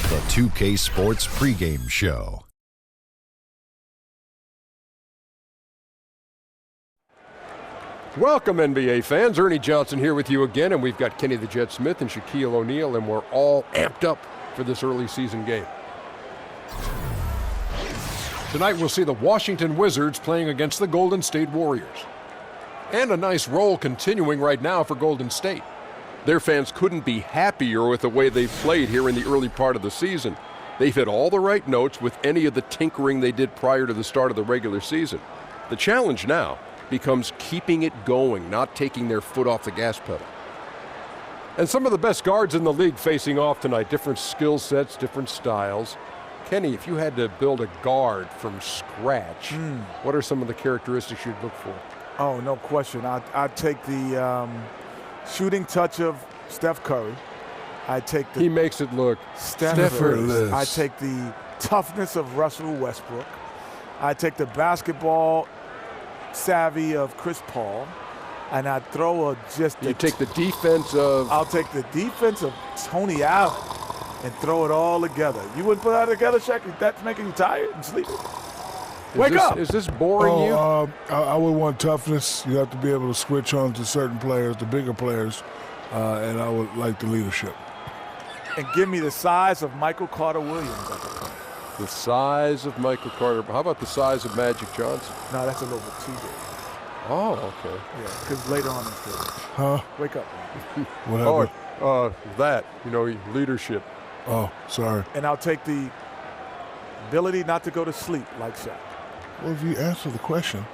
The 2K Sports Pregame Show. Welcome, NBA fans. Ernie Johnson here with you again, and we've got Kenny the Jet Smith and Shaquille O'Neal, and we're all amped up for this early season game. Tonight we'll see the Washington Wizards playing against the Golden State Warriors. And a nice roll continuing right now for Golden State. Their fans couldn't be happier with the way they've played here in the early part of the season. They've hit all the right notes with any of the tinkering they did prior to the start of the regular season. The challenge now becomes keeping it going, not taking their foot off the gas pedal. And some of the best guards in the league facing off tonight, different skill sets, different styles. Kenny, if you had to build a guard from scratch, what are some of the characteristics you'd look for? Oh, no question. I'd take the shooting touch of Steph Curry. I'd take the... He makes it look Steph. I'd take the toughness of Russell Westbrook. I'd take the basketball savvy of Chris Paul, and I'd throw You take the defense of... I'll take the defense of Tony Allen and throw it all together. You wouldn't put that together, Shaq? That's making you tired and sleepy? Wake up! Is this boring you? I would want toughness. You have to be able to switch on to certain players, the bigger players, and I would like the leadership. And give me the size of Michael Carter-Williams. The size of Michael Carter. How about the size of Magic Johnson? No, that's a little bit too big. Oh, okay. Yeah, because later on it's good. Huh? Wake up. What happened? Leadership. Oh, sorry. And I'll take the ability not to go to sleep like Shaq. Well, if you answer the question.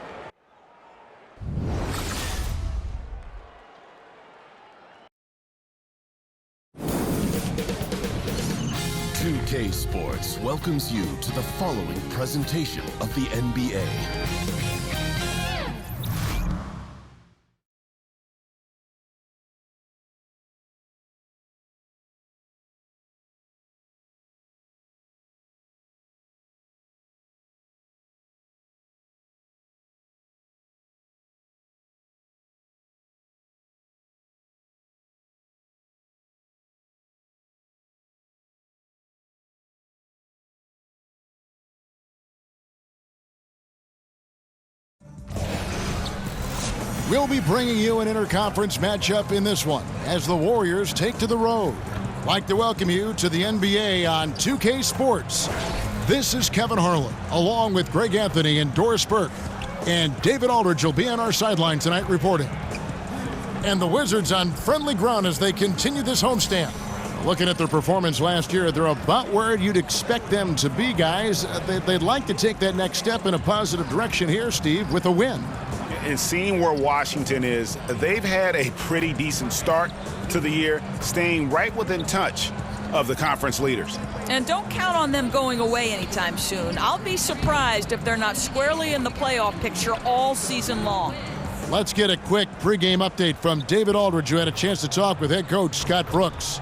2K Sports welcomes you to the following presentation of the NBA. We'll be bringing you an interconference matchup in this one as the Warriors take to the road. I'd like to welcome you to the NBA on 2K Sports. This is Kevin Harlan, along with Greg Anthony and Doris Burke. And David Aldridge will be on our sideline tonight reporting. And the Wizards on friendly ground as they continue this homestand. Looking at their performance last year, they're about where you'd expect them to be, guys. They'd like to take that next step in a positive direction here, Steve, with a win. And seeing where Washington is, they've had a pretty decent start to the year, staying right within touch of the conference leaders. And don't count on them going away anytime soon. I'll be surprised if they're not squarely in the playoff picture all season long. Let's get a quick pregame update from David Aldridge, who had a chance to talk with head coach Scott Brooks.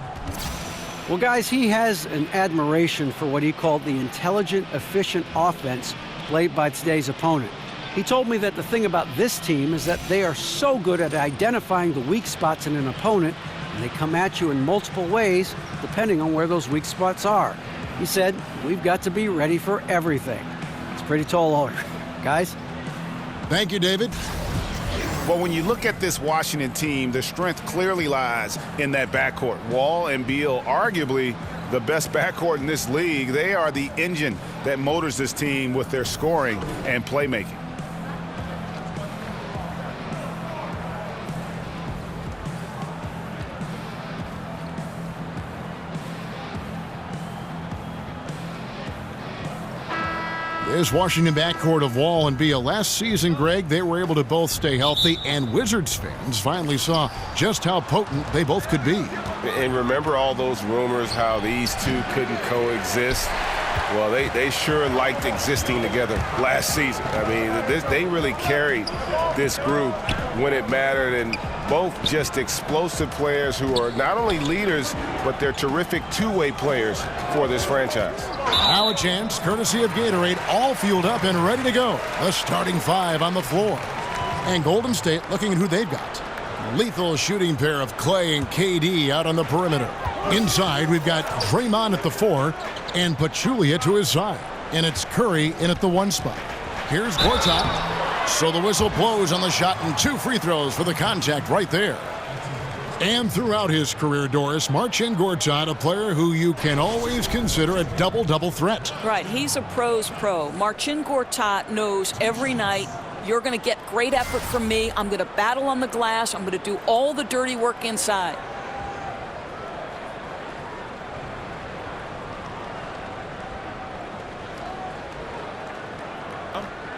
Well, guys, he has an admiration for what he called the intelligent, efficient offense played by today's opponent. He told me that the thing about this team is that they are so good at identifying the weak spots in an opponent, and they come at you in multiple ways depending on where those weak spots are. He said, we've got to be ready for everything. It's a pretty tall order. Guys? Thank you, David. Well, when you look at this Washington team, the strength clearly lies in that backcourt. Wall and Beal, arguably the best backcourt in this league. They are the engine that motors this team with their scoring and playmaking. This Washington backcourt of Wall and Beal. Last season, Greg, they were able to both stay healthy, and Wizards fans finally saw just how potent they both could be. And remember all those rumors how these two couldn't coexist? Well, they sure liked existing together last season. I mean, they really carried this group when it mattered, and both just explosive players who are not only leaders, but they're terrific two-way players for this franchise. Now a chance, courtesy of Gatorade, all fueled up and ready to go. The starting five on the floor. And Golden State looking at who they've got. Lethal shooting pair of Klay and KD out on the perimeter. Inside, we've got Draymond at the 4 and Pachulia to his side. And it's Curry in at the 1 spot. Here's Gortat. So the whistle blows on the shot and 2 free throws for the contact right there. And throughout his career, Doris, Marcin Gortat, a player who you can always consider a double-double threat. Right, he's a pro's pro. Marcin Gortat knows every night you're going to get great effort from me. I'm going to battle on the glass. I'm going to do all the dirty work inside.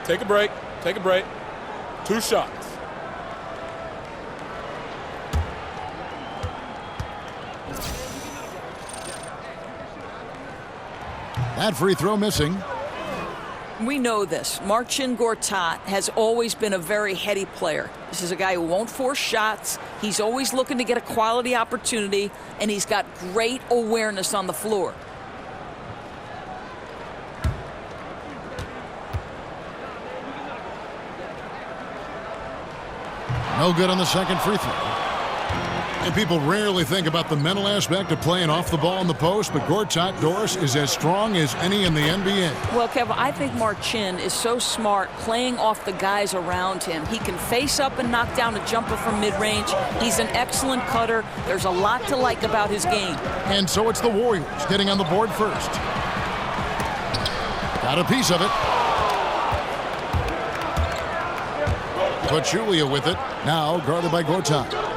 Take a break. Take a break. 2 shots. That free throw missing. We know this. Marcin Gortat has always been a very heady player. This is a guy who won't force shots. He's always looking to get a quality opportunity, and he's got great awareness on the floor. No good on the second free throw. And people rarely think about the mental aspect of playing off the ball in the post, but Gortat, Doris, is as strong as any in the NBA. Well, Kevin, I think Marcin is so smart playing off the guys around him. He can face up and knock down a jumper from mid-range. He's an excellent cutter. There's a lot to like about his game. And so it's the Warriors getting on the board first. Got a piece of it. Pachulia with it. Now guarded by Gortat.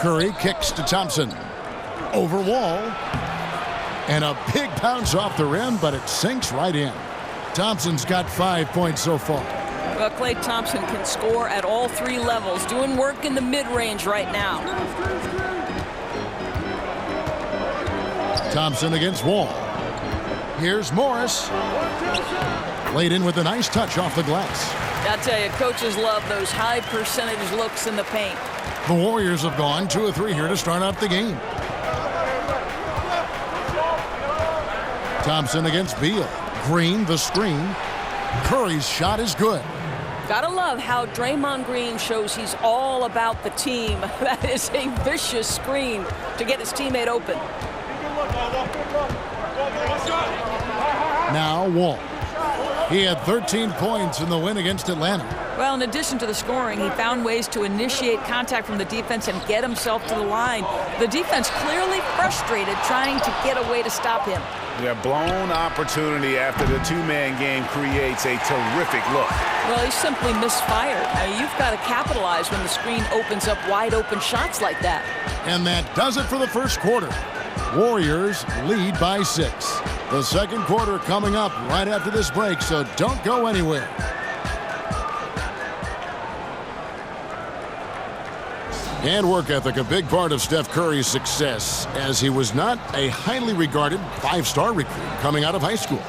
Curry kicks to Thompson. Over Wall. And a big bounce off the rim, but it sinks right in. Thompson's got 5 points so far. Well, Klay Thompson can score at all 3 levels, doing work in the mid-range right now. Thompson against Wall. Here's Morris. Laid in with a nice touch off the glass. I tell you, coaches love those high percentage looks in the paint. The Warriors have gone 2 of 3 here to start out the game. Thompson against Beal. Green, the screen. Curry's shot is good. Gotta love how Draymond Green shows he's all about the team. That is a vicious screen to get his teammate open. Now Wall. He had 13 points in the win against Atlanta. Well, in addition to the scoring, he found ways to initiate contact from the defense and get himself to the line. The defense clearly frustrated trying to get a way to stop him. Yeah, blown opportunity after the 2-man game creates a terrific look. Well, he simply misfired. Now, you've got to capitalize when the screen opens up wide open shots like that. And that does it for the first quarter. Warriors lead by 6. The second quarter coming up right after this break, so don't go anywhere. And work ethic, a big part of Steph Curry's success, as he was not a highly regarded 5-star recruit coming out of high school.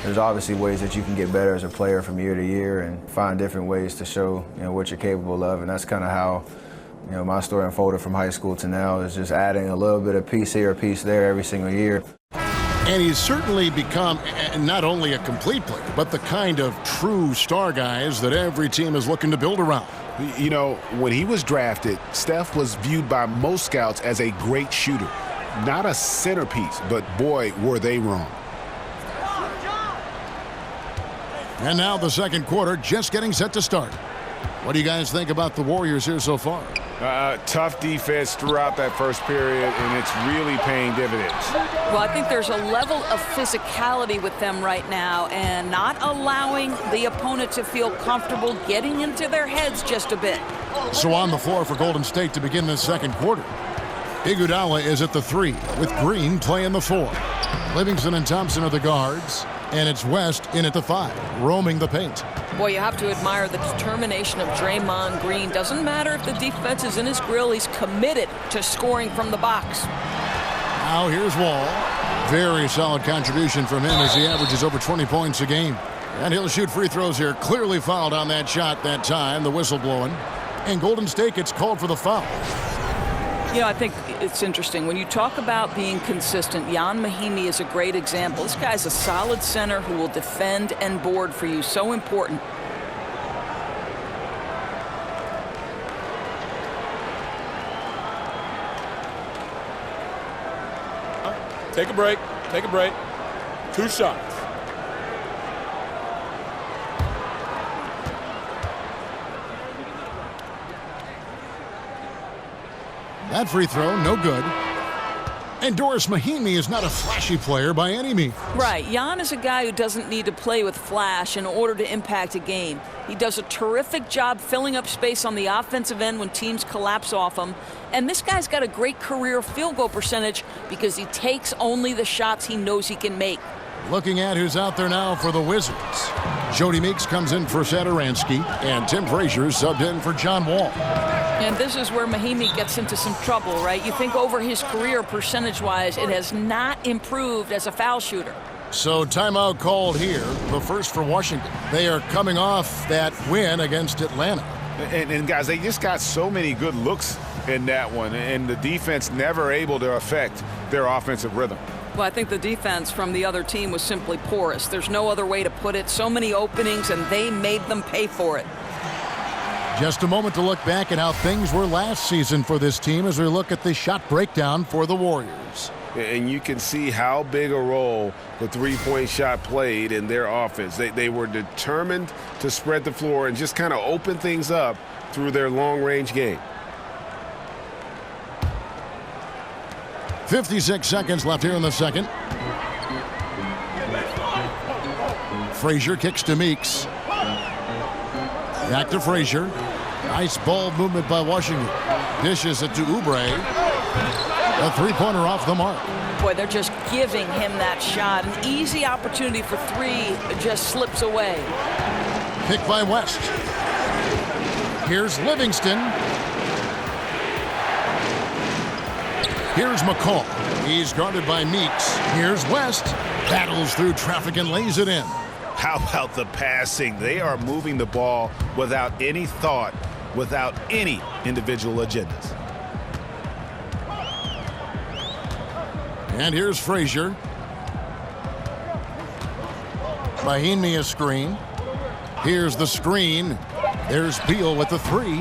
There's obviously ways that you can get better as a player from year to year and find different ways to show what you're capable of, and that's kind of how my story unfolded from high school to now, is just adding a little bit of piece here, a piece there every single year. And he's certainly become not only a complete player, but the kind of true star guys that every team is looking to build around. You know, when he was drafted, Steph was viewed by most scouts as a great shooter. Not a centerpiece, but boy, were they wrong. And now the second quarter just getting set to start. What do you guys think about the Warriors here so far? Tough defense throughout that first period, and it's really paying dividends. Well, I think there's a level of physicality with them right now and not allowing the opponent to feel comfortable getting into their heads just a bit. So on the floor for Golden State to begin this second quarter. Iguodala is at the 3 with Green playing the 4. Livingston and Thompson are the guards, and it's West in at the 5, roaming the paint. Boy, you have to admire the determination of Draymond Green. Doesn't matter if the defense is in his grill, he's committed to scoring from the box. Now here's Wall. Very solid contribution from him as he averages over 20 points a game. And he'll shoot free throws here. Clearly fouled on that shot that time, the whistle blowing. And Golden State gets called for the foul. I think it's interesting. When you talk about being consistent, Jan Mahinmi is a great example. This guy's a solid center who will defend and board for you. So important. Take a break. Take a break. 2 shots. That free throw, no good. And Doris Mahimi is not a flashy player by any means. Right. Jan is a guy who doesn't need to play with flash in order to impact a game. He does a terrific job filling up space on the offensive end when teams collapse off him. And this guy's got a great career field goal percentage because he takes only the shots he knows he can make. Looking at who's out there now for the Wizards. Jody Meeks comes in for Satoransky, and Tim Frazier subbed in for John Wall. And this is where Mahimi gets into some trouble, right? You think over his career, percentage-wise, it has not improved as a foul shooter. So timeout called here, the first for Washington. They are coming off that win against Atlanta. And guys, they just got so many good looks in that one, and the defense never able to affect their offensive rhythm. Well, I think the defense from the other team was simply porous. There's no other way to put it. So many openings, and they made them pay for it. Just a moment to look back at how things were last season for this team as we look at the shot breakdown for the Warriors. And you can see how big a role the three-point shot played in their offense. They were determined to spread the floor and just kind of open things up through their long-range game. 56 seconds left here in the second. Frazier kicks to Meeks. Back to Frazier. Nice ball movement by Washington. Dishes it to Oubre. A three-pointer off the mark. Boy, they're just giving him that shot. An easy opportunity for three just slips away. Pick by West. Here's Livingston. Here's McCall. He's guarded by Meeks. Here's West. Battles through traffic and lays it in. How about the passing? They are moving the ball without any thought, without any individual agendas. And here's Frazier. Mahimi a screen. Here's the screen. There's Beal with the three.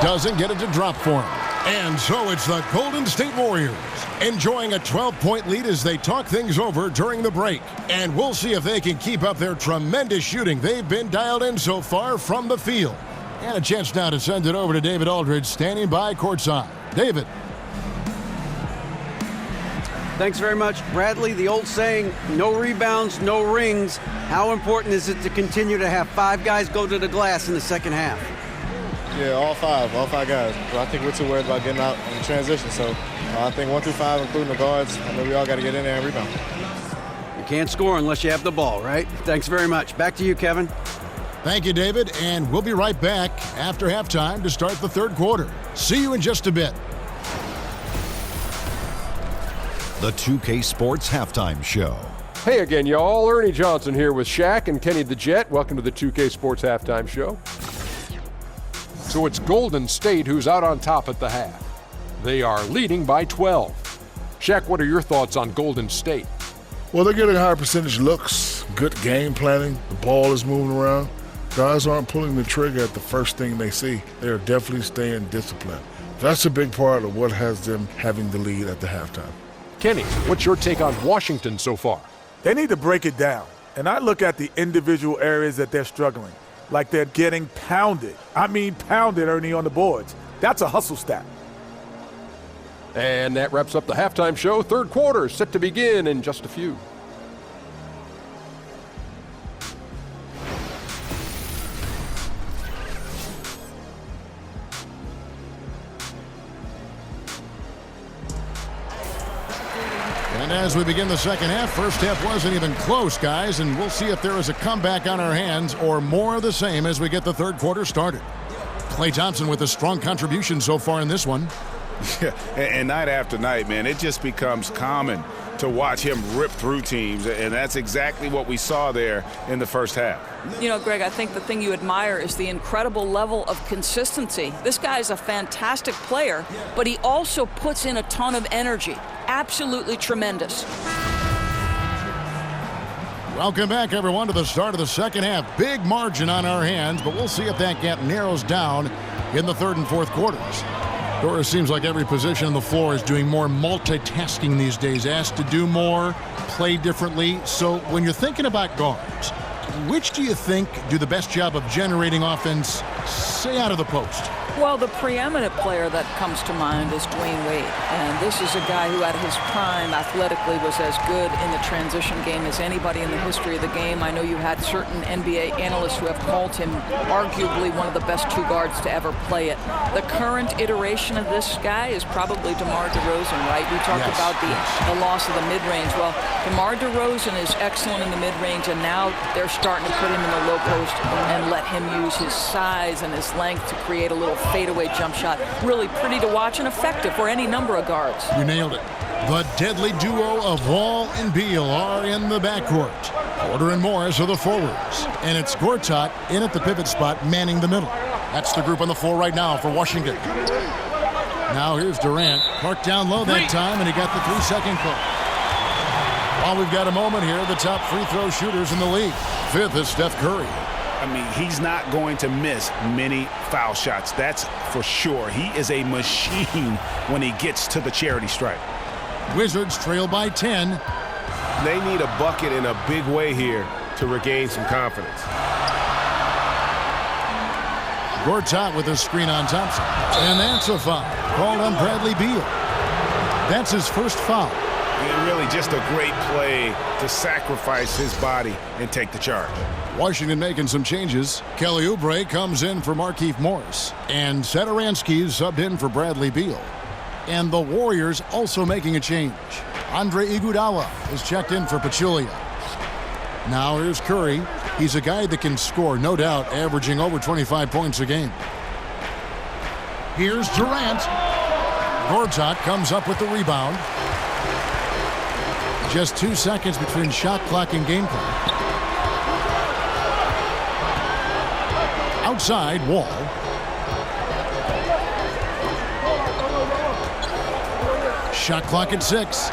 Doesn't get it to drop for him. And so it's the Golden State Warriors enjoying a 12-point lead as they talk things over during the break. And we'll see if they can keep up their tremendous shooting they've been dialed in so far from the field. And a chance now to send it over to David Aldridge standing by courtside. David. Thanks very much, Bradley. The old saying, no rebounds, no rings. How important is it to continue to have 5 guys go to the glass in the second half? Yeah, all five guys. But I think we're too worried about getting out in transition. So I think 1 through 5, including the guards, I mean, we all got to get in there and rebound. You can't score unless you have the ball, right? Thanks very much. Back to you, Kevin. Thank you, David. And we'll be right back after halftime to start the third quarter. See you in just a bit. The 2K Sports Halftime Show. Hey again, y'all. Ernie Johnson here with Shaq and Kenny the Jet. Welcome to the 2K Sports Halftime Show. So it's Golden State who's out on top at the half. They are leading by 12. Shaq, what are your thoughts on Golden State? Well, they're getting higher percentage looks, good game planning. The ball is moving around. Guys aren't pulling the trigger at the first thing they see. They're definitely staying disciplined. That's a big part of what has them having the lead at the halftime. Kenny, what's your take on Washington so far? They need to break it down. And I look at the individual areas that they're struggling. Like they're getting pounded. I mean pounded, Ernie, on the boards. That's a hustle stat. And that wraps up the halftime show. Third quarter set to begin in just a few. And as we begin the second half, first half wasn't even close, guys, and we'll see if there is a comeback on our hands or more of the same as we get the third quarter started. Klay Thompson with a strong contribution so far in this one. Yeah, and night after night, man, it just becomes common to watch him rip through teams, and that's exactly what we saw there in the first half. You know, Greg, I think the thing you admire is the incredible level of consistency. This guy is a fantastic player, but he also puts in a ton of energy. Absolutely tremendous. Welcome back, everyone, to the start of the second half. Big margin on our hands, but we'll see if that gap narrows down in the third and fourth quarters. Doris, seems like every position on the floor is doing more multitasking these days, asked to do more, play differently. So when you're thinking about guards, which do you think do the best job of generating offense, say, out of the post? Well, the preeminent player that comes to mind is Dwayne Wade. And this is a guy who at his prime athletically was as good in the transition game as anybody in the history of the game. I know you had certain NBA analysts who have called him arguably one of the best two guards to ever play it. The current iteration of this guy is probably DeMar DeRozan, right? We talked about the loss of the mid-range. Well, DeMar DeRozan is excellent in the mid-range, and now they're starting to put him in the low post and let him use his size and his length to create a little fadeaway jump shot. Really pretty to watch and effective for any number of guards. You nailed it. The deadly duo of Wall and Beal are in the backcourt. Porter and Morris are the forwards. And it's Gortat in at the pivot spot, manning the middle. That's the group on the floor right now for Washington. Now here's Durant. Parked down low that time, and he got the 3-second call. While we've got a moment here, the top free throw shooters in the league. Fifth is Steph Curry. I mean, he's not going to miss many foul shots. That's for sure. He is a machine when he gets to the charity stripe. Wizards trail by 10. They need a bucket in a big way here to regain some confidence. Gortat with a screen on Thompson. And that's a foul called on Bradley Beal. That's his first foul. And really just a great play to sacrifice his body and take the charge. Washington making some changes. Kelly Oubre comes in for Markieff Morris. And Satoransky's subbed in for Bradley Beal. And the Warriors also making a change. Andre Iguodala is checked in for Pachulia. Now here's Curry. He's a guy that can score, no doubt, averaging over 25 points a game. Here's Durant. Gortat comes up with the rebound. Just 2 seconds between shot clock and game clock. Outside, Wall. Shot clock at 6.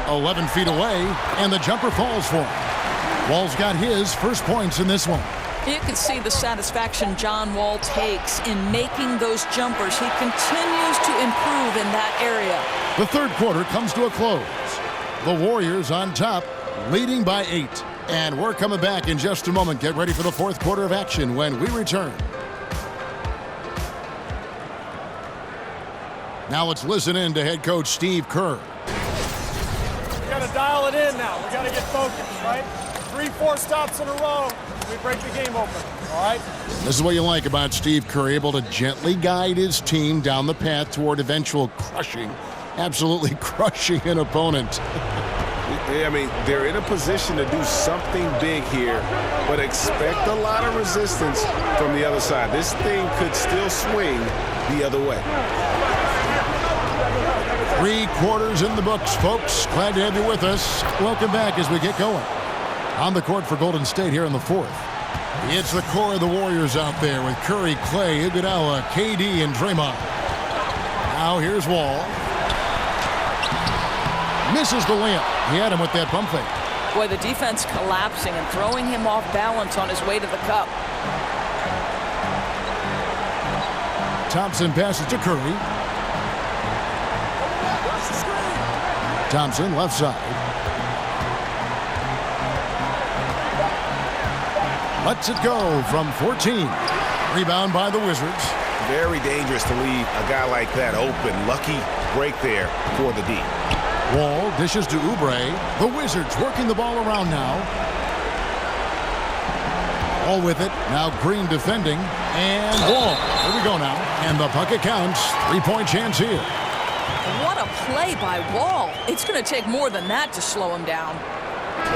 11 feet away, and the jumper falls for him. Wall's got his first points in this one. You can see the satisfaction John Wall takes in making those jumpers. He continues to improve in that area. The third quarter comes to a close. The Warriors on top, leading by 8. And we're coming back in just a moment. Get ready for the fourth quarter of action when we return. Now let's listen in to head coach Steve Kerr. We got to dial it in now. We got to get focused, right? 3-4 stops in a row. We break the game open, all right? This is what you like about Steve Kerr, able to gently guide his team down the path toward eventual crushing, absolutely crushing an opponent. I mean, they're in a position to do something big here, but expect a lot of resistance from the other side. This thing could still swing the other way. 3 quarters in the books, folks. Glad to have you with us. Welcome back as we get going. On the court for Golden State here in the fourth. It's the core of the Warriors out there with Curry, Klay, Iguodala, KD, and Draymond. Now here's Wall. Misses the layup. He had him with that pump fake. Boy, the defense collapsing and throwing him off balance on his way to the cup. Thompson passes to Curry. Thompson left side. Lets it go from 14. Rebound by the Wizards. Very dangerous to leave a guy like that open. Lucky break there for the D. Wall dishes to Oubre. The Wizards working the ball around now. All with it. Now Green defending. And Wall. Here we go now. And the bucket counts. 3-point chance here. What a play by Wall. It's going to take more than that to slow him down.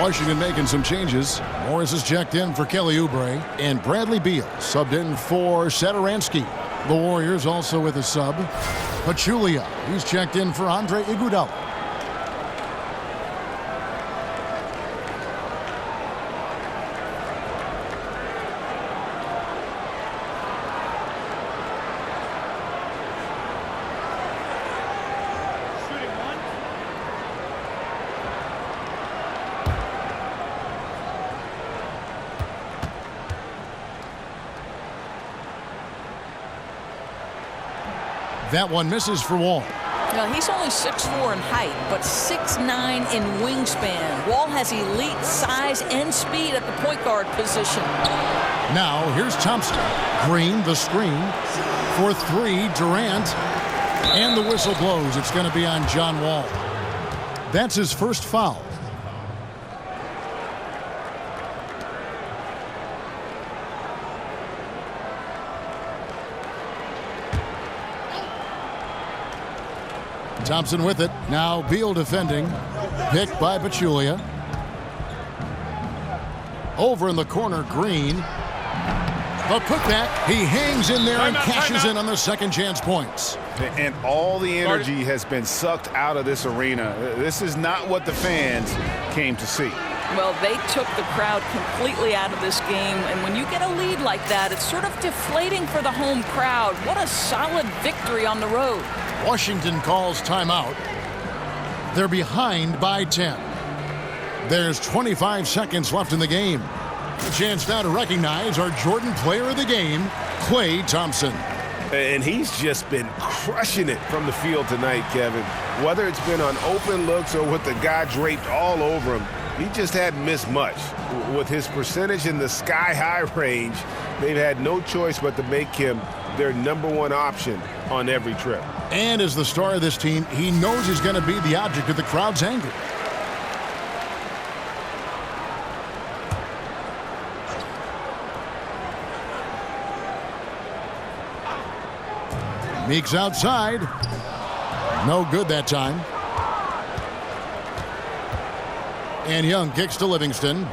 Washington making some changes. Morris is checked in for Kelly Oubre. And Bradley Beal subbed in for Satoransky. The Warriors also with a sub. Pachulia. He's checked in for Andre Iguodala. That one misses for Wall. Now, he's only 6'4" in height, but 6'9" in wingspan. Wall has elite size and speed at the point guard position. Now, here's Thompson. Green, the screen. For three, Durant. And the whistle blows. It's going to be on John Wall. That's his first foul. Thompson with it. Now Beal defending. Picked by Pachulia. Over in the corner, Green. The putback. He hangs in there and cashes in on the second chance points. And all the energy has been sucked out of this arena. This is not what the fans came to see. Well, they took the crowd completely out of this game, and when you get a lead like that, it's sort of deflating for the home crowd. What a solid victory on the road. Washington calls timeout. They're behind by 10. There's 25 seconds left in the game. A chance now to recognize our Jordan Player of the Game, Klay Thompson. And he's just been crushing it from the field tonight, Kevin. Whether it's been on open looks or with the guy draped all over him, he just hadn't missed much. With his percentage in the sky-high range, they've had no choice but to make him their #1 option on every trip. And as the star of this team, he knows he's going to be the object of the crowd's anger. Meeks outside. No good that time. And Young kicks to Livingston.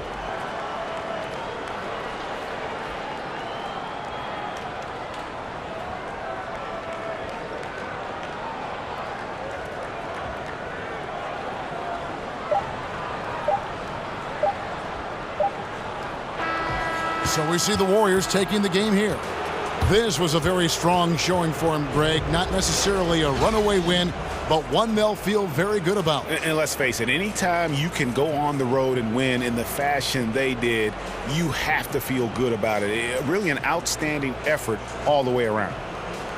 So we see the Warriors taking the game here. This was a very strong showing for him, Greg. Not necessarily a runaway win, but one they'll feel very good about. And let's face it, anytime you can go on the road and win in the fashion they did, you have to feel good about it. Really an outstanding effort all the way around.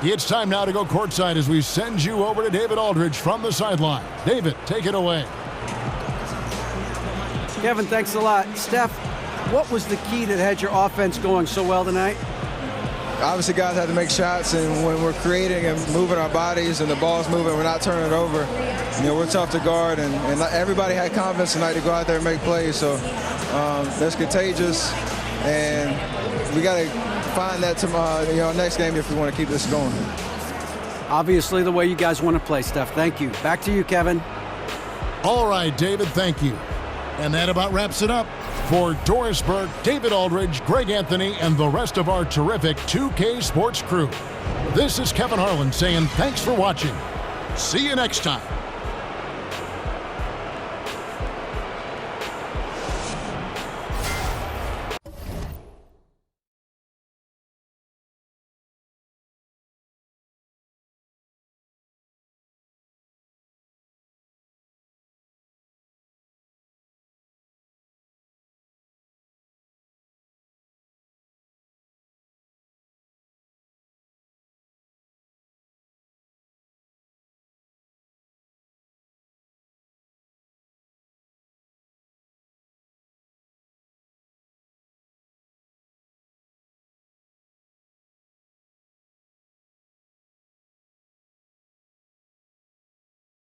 It's time now to go courtside as we send you over to David Aldridge from the sideline. David, take it away. Kevin, thanks a lot. Steph, what was the key that had your offense going so well tonight? Obviously, guys have to make shots, and when we're creating and moving our bodies and the ball's moving, we're not turning it over. You know, we're tough to guard, and everybody had confidence tonight to go out there and make plays. So that's contagious, and we got to find that tomorrow, next game if we want to keep this going. Obviously, the way you guys want to play, Steph. Thank you. Back to you, Kevin. All right, David, thank you. And that about wraps it up. For Doris Burke, David Aldridge, Greg Anthony, and the rest of our terrific 2K Sports crew, this is Kevin Harlan saying thanks for watching. See you next time.